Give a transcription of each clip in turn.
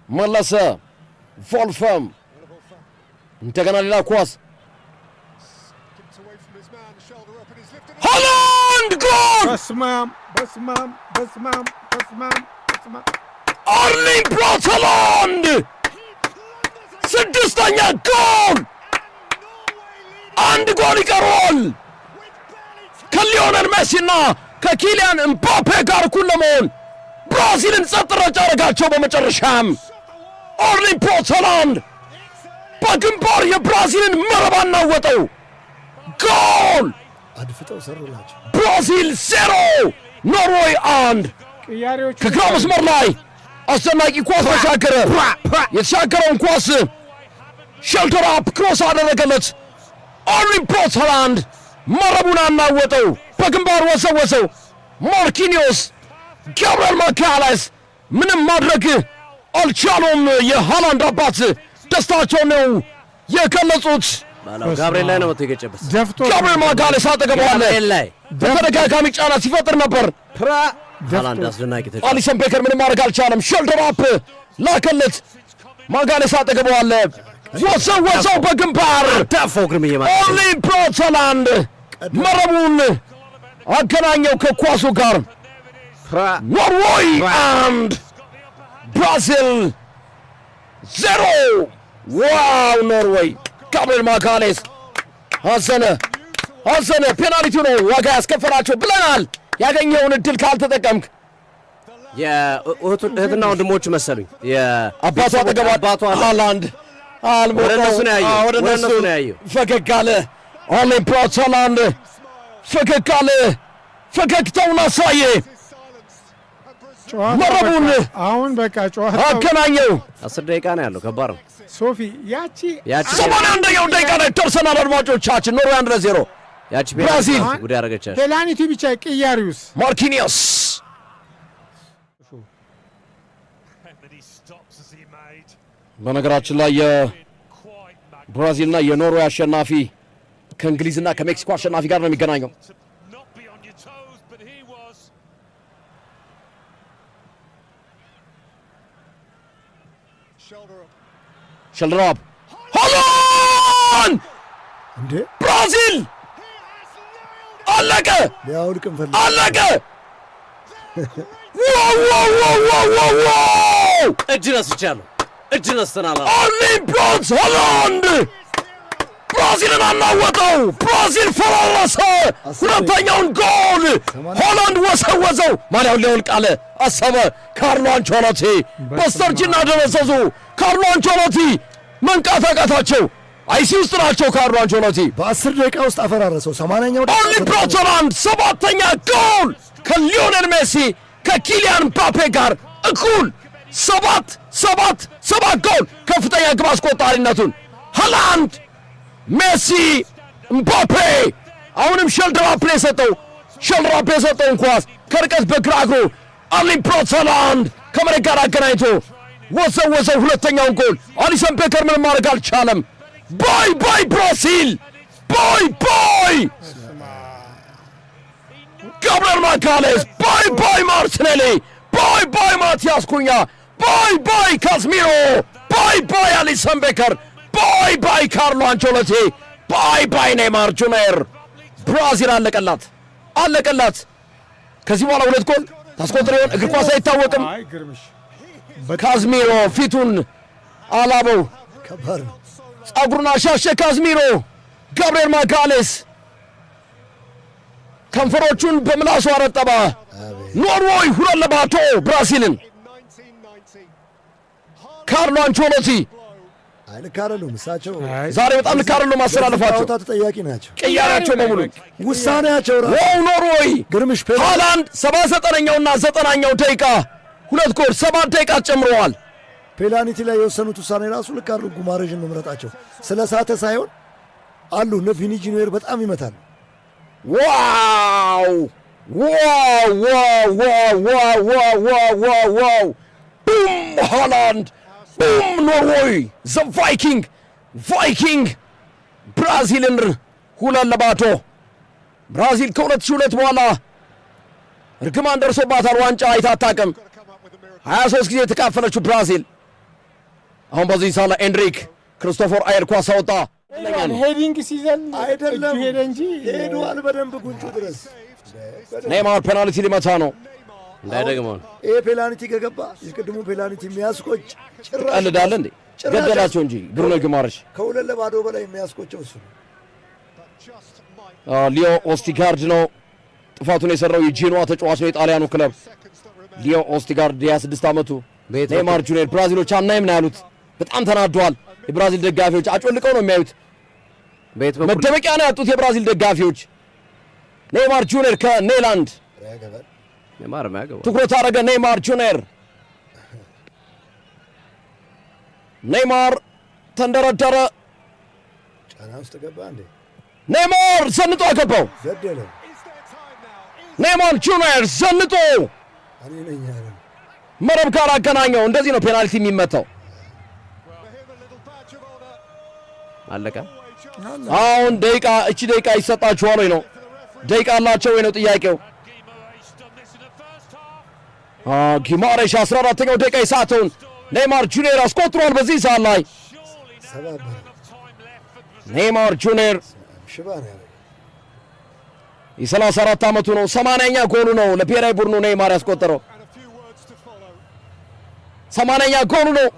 መለሰ ቮልፈም እንደገና ሌላ ኳስ ሃላንድ ጎል በስማም አርሊንግ ብራውት ሃላንድ ስድስተኛ ጎል አንድ ጎል ይቀረዋል ከሊዮኔል ሜሲና ከኪሊያን ኤምባፔ ጋር እኩል ለመሆን ብራዚልን ጸጥ ረጭ አደረጋቸው በመጨረሻም አርሊንግ ብራውት ሃላንድ በግንባር የብራዚልን መረብ አናወጠው ጎል አድፍጠው ሰሩላቸው ብራዚል 0 ኖርዌይ 1 ከግራ መስመር ላይ አስደናቂ ኳስ ተሻገረ የተሻገረውን ኳስ ሸልተር አፕ ክሮስ አደረገለት አርሊንግ ብራውት ሃላንድ መረቡን አናወጠው በግንባር ወሰወሰው ማርኪኒዮስ ጋብርኤል ማጋሌስ ምንም ማድረግ አልቻሉም የሃላንድ አባት ደስታቸው ነው የገለጹት ጋብርኤል ላይ ነው የተገጨበት ጋብርኤል ማጋሌስ አጠገባለ በተደጋጋሚ ጫና ሲፈጥር ነበር ሃላንድ አስደናቂ ተጫዋች አሊሰን ቤከር ምንም ማድረግ አልቻለም ሸልተር አፕ ላከለት ማጋሌስ አጠገባለ ወሰወሰው በግንባር ታፎግርም አርሊንግ ብራውት ሃላንድ መረቡን አገናኘው ከኳሱ ጋር ኖርዌይ 1 ብራዚል 0 ዋው ኖርዌይ ጋብርኤል ማጋሌስ ሐሰነ ፔናልቲ ነው ዋጋ ያስከፈላቸው ብለናል ያገኘውን እድል ካልተጠቀምክ የእህትና ወንድሞች መሰሉኝ የአባቷ አጠገቧ ሃላንድ ወደ እነሱ ነው ያየው ፈገግ አለ አርሊንግ ብራውት ሃላንድ ፈገግ አለ ፈገግታውን አሳየ መረቡን አሁን በቃ ጨዋታ አገናኘው 10 ደቂቃ ነው ያለው ከባድ ነው ሶፊ ያቺ 81ኛው ደቂቃ ላይ ደርሰናል አድማጮቻችን ኖርዌይ 1-0 ያቺ ብራዚል ጉዳይ አረጋቻች ፔናልቲ ብቻ ቅያሪውስ ማርኪኒዮስ በነገራችን ላይ የብራዚልና የኖርዌይ አሸናፊ ከእንግሊዝና ከሜክሲኮ አሸናፊ ጋር ነው የሚገናኘው ሸልተር አፕ ሃላንድ እንዴ ብራዚል አለቀ ሊያውልቅም ፈልግ አለቀ ዋው እጅ ነስቻለሁ እጅ ነስተናል አርሊንግ ብራውት ሃላንድ ብራዚልን አናወጠው ብራዚል ፈራረሰ ሁለተኛውን ጎል ሃላንድ ወሰወዘው ማሊያውን ሊያወልቅ አለ አሰበ ካርሎ አንቸሎቲ በስተርጅና ደረሰሱ ካርሎ አንቸሎቲ መንቃት አቃታቸው አይሲ ውስጥ ናቸው ካርሎ አንቸሎቲ በ10 ደቂቃ ውስጥ አፈራረሰው 80ኛው አርሊንግ ብራውት ሃላንድ ሰባተኛ ጎል ከሊዮኔል ሜሲ ከኪሊያን ኤምባፔ ጋር እኩል ሰባት ጎል ከፍተኛ ግብ አስቆጣሪነቱን ሃላንድ ሜሲ ኤምባፔ አሁንም ሸልተር አፕ የሰጠውን ኳስ ከርቀት በግራ እግሩ አርሊንግ ብራውት ሃላንድ ከመሬት ጋር አገናኝቶ ወሰወሰው ሁለተኛውን ጎል አሊሰን ቤከር ምንም ማድረግ አልቻለም ባይ ብራዚል ባይ ጋብርኤል ማጋሌስ ባይ ማርቲኔሊ ባይ ማቲያስ ኩኛ ባይ ካዝሚሮ ባይ አሊሰን ቤከር ባይ ካርሎ አንቸሎቲ ባይ ኔይማር ጁኒየር ብራዚል አለቀላት ከዚህ በኋላ ሁለት ጎል ታስቆጥር ይሆን እግር ኳስ አይታወቅም ካዝሚሮ ፊቱን አላበው ከባድ ነው ጸጉሩን አሻሸ ካዝሚሮ ጋብርኤል ማጋሌስ ከንፈሮቹን በምላሱ አረጠባ ኖርዌይ 2-0 ብራዚልን ካርሎ አንቸሎቲ ልክ አይደሉም እሳቸው ዛሬ በጣም ልክ አይደሉም ማስተላለፋቸው ተጠያቂ ናቸው ቅያሬያቸው በሙሉ ውሳኔያቸው ኖርዌይ ግርምሽ ሃላንድ 79ኛውና 90ኛው ደቂቃ ሁለት ጎል 7 ደቂቃ ጨምረዋል ፔናልቲ ላይ የወሰኑት ውሳኔ ራሱ ልክ አይደሉም ጉማሬጅን መምረጣቸው ስለ ሳተ ሳይሆን አሉ እነ ቪኒ ጁኒየር በጣም ይመታል ዋው ቡም ሃላንድ ቡም ኖርዌይ ዘ ቫይኪንግ ብራዚልን 2-0 ብራዚል ከ2002 በኋላ እርግማን ደርሶባታል ዋንጫ አይታ አታውቅም 23 ጊዜ የተካፈለችው ብራዚል አሁን በዚህ ሳለ ኤንድሪክ ክርስቶፈር አየር ኳስ አወጣ። ሄዲንግ ሲዘል አይደለም ሄደ እንጂ ሄዷል በደንብ ጉንጩ ድረስ። ኔይማር ፔናልቲ ሊመታ ነው። እንዳይደግመው ይሄ ፔናልቲ ከገባ የቅድሙ ፔናልቲ የሚያስቆጭ ጭራሽ ቀልዳለህ እንዴ? ገደላቸው እንጂ ብሩኖ ጊማሬሽ ከሁለት ለባዶ በላይ የሚያስቆጨው እሱ ነው። ሊዮ ኦስቲጋርድ ነው ጥፋቱን የሰራው። የጄኖዋ ተጫዋች ነው የጣሊያኑ ክለብ ሊዮ ኦስቲጋርድ የ26 ዓመቱ። ኔይማር ጁኒየር ብራዚሎች አናይም ነው ያሉት። በጣም ተናደዋል። የብራዚል ደጋፊዎች አጮልቀው ነው የሚያዩት። መደበቂያ ነው ያጡት የብራዚል ደጋፊዎች። ኔይማር ጁኒየር ከኔላንድ ኔይማር ማያገባ ትኩረት አደረገ። ኔይማር ጁኒየር ኔይማር ተንደረደረ። ጫና ውስጥ ገባ እንዴ? ኔይማር ዘንጦ አገባው። ዘደለ ኔይማር ጁኒየር ዘንጦ እኔ ነኝ ያለ መረብ ጋር አገናኘው። እንደዚህ ነው ፔናልቲ የሚመታው። አለቀ። አሁን ደቂቃ እቺ ደቂቃ ይሰጣችኋል ወይ ነው? ደቂቃ አላቸው ወይ ነው ጥያቄው? ጊማሬሽ 14ኛው ደቂቃ ይሳተውን ኔይማር ጁኒየር አስቆጥሯል። በዚህ ሰዓት ላይ ሰባበር ኔይማር ጁኒየር ሽባ ነው ያለው። የ34 ዓመቱ ነው። 80ኛ ጎሉ ነው ለብሔራዊ ቡድኑ ኔይማር ያስቆጠረው። 80ኛ ጎሉ ነው።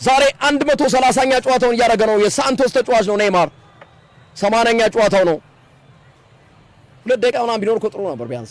ዛሬ 130ኛ ጨዋታውን እያደረገ ነው። የሳንቶስ ተጫዋች ነው ኔይማር። 80ኛ ጨዋታው ነው። 2 ደቂቃ ምናምን ቢኖር እኮ ጥሩ ነበር ቢያንስ።